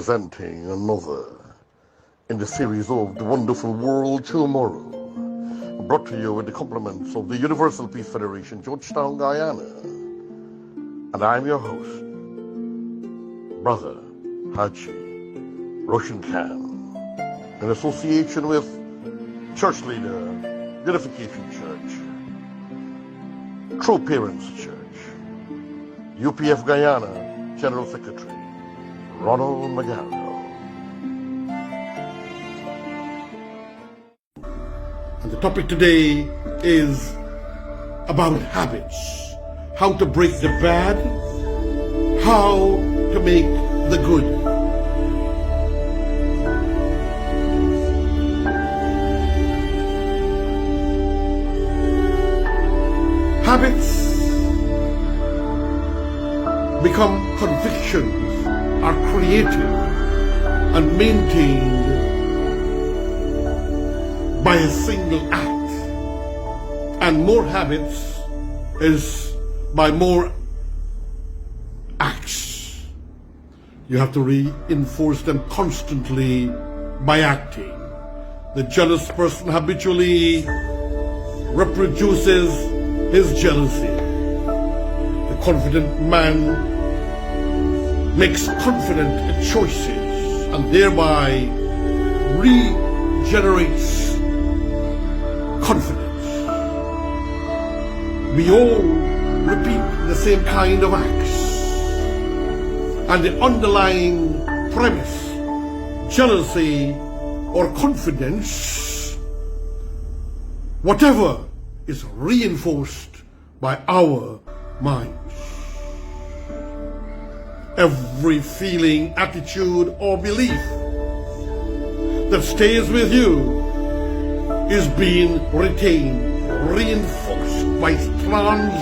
presenting another in the series of The Wonderful World Tomorrow, brought to you with the compliments of the Universal Peace Federation, Georgetown, Guyana. And I'm your host, Brother Hajji, Roshan in association with Church Leader, Unification Church, True Parents Church, UPF Guyana General Secretary, Ronald McGarrigle. And the topic today is about habits. How to break the bad, how to make the good. Habits become convictions, are created and maintained by a single act, and more habits is by more acts. You have to reinforce them constantly by acting. The jealous person habitually reproduces his jealousy. The confident man makes confident choices and thereby regenerates confidence. We all repeat the same kind of acts, and the underlying premise, jealousy or confidence, whatever, is reinforced by our minds. Every feeling, attitude, or belief that stays with you is being retained, reinforced by strands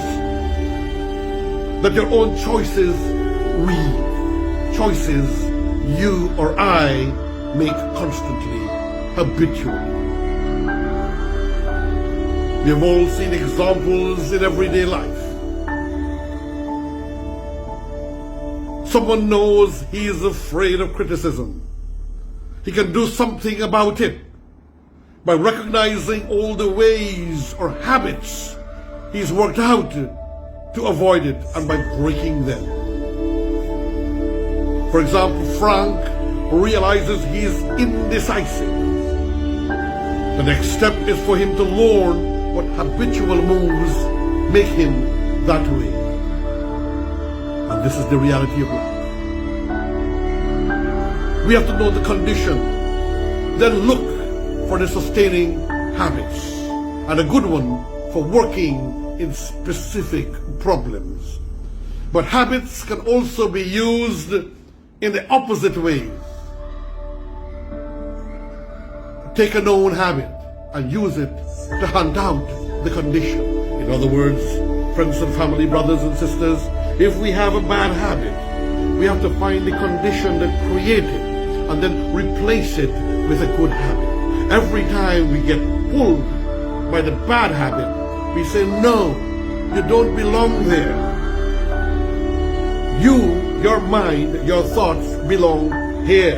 that your own choices weave, choices you or I make constantly, habitually. We have all seen examples in everyday life. Someone knows he is afraid of criticism. He can do something about it by recognizing all the ways or habits he's worked out to avoid it and by breaking them. For example, Frank realizes he is indecisive. The next step is for him to learn what habitual moves make him that way. And this is the reality of life. We have to know the condition, then look for the sustaining habits, and a good one for working in specific problems. But habits can also be used in the opposite ways. Take a known habit and use it to hunt out the condition. In other words, friends and family, brothers and sisters, if we have a bad habit, we have to find the condition that created it and then replace it with a good habit. Every time we get pulled by the bad habit, we say, no, you don't belong there. You, your mind, your thoughts belong here,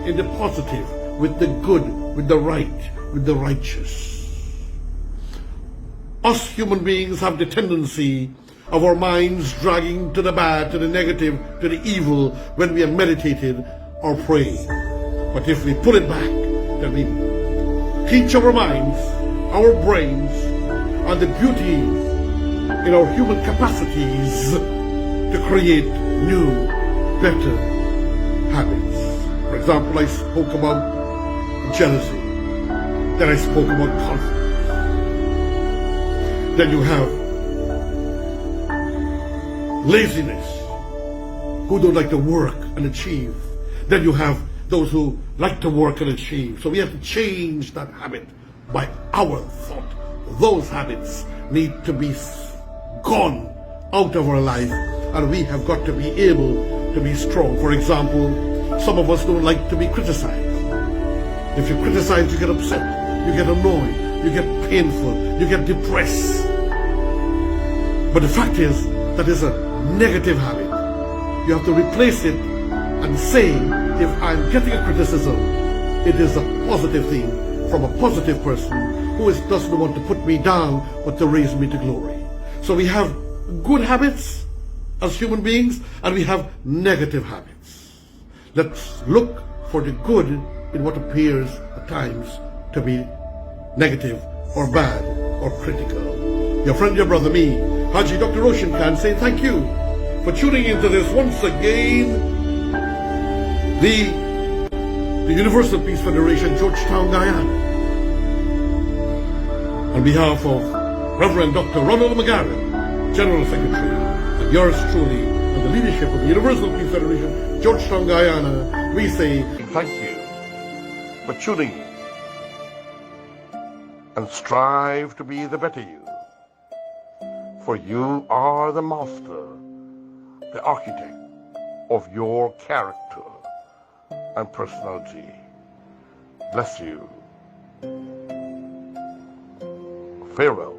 in the positive, with the good, with the right, with the righteous. Us human beings have the tendency of our minds dragging to the bad, to the negative, to the evil when we are meditated or praying. But if we pull it back, then we teach our minds, our brains, and the beauty in our human capacities to create new, better habits. For example, I spoke about jealousy. Then I spoke about confidence. Then you have laziness, who don't like to work and achieve. Then you have those who like to work and achieve. So we have to change that habit by our thought. Those habits need to be gone out of our life, and we have got to be able to be strong. For example, some of us don't like to be criticized. If you criticize, you get upset, you get annoyed, you get painful, you get depressed. But the fact is, that is a negative habit. You have to replace it and say if I'm getting a criticism, it is a positive thing from a positive person who doesn't want to put me down but to raise me to glory. So we have good habits as human beings and we have negative habits. Let's look for the good in what appears at times to be negative or bad or critical. Your friend, your brother, me, Hajji Dr. Roshan Khan, saying thank you for tuning into this once again, the Universal Peace Federation, Georgetown, Guyana. On behalf of Reverend Dr. Ronald McGarren, General Secretary, and yours truly, and the leadership of the Universal Peace Federation, Georgetown, Guyana, we say thank you for tuning in and strive to be the better you. For you are the master, the architect of your character and personality. Bless you. Farewell.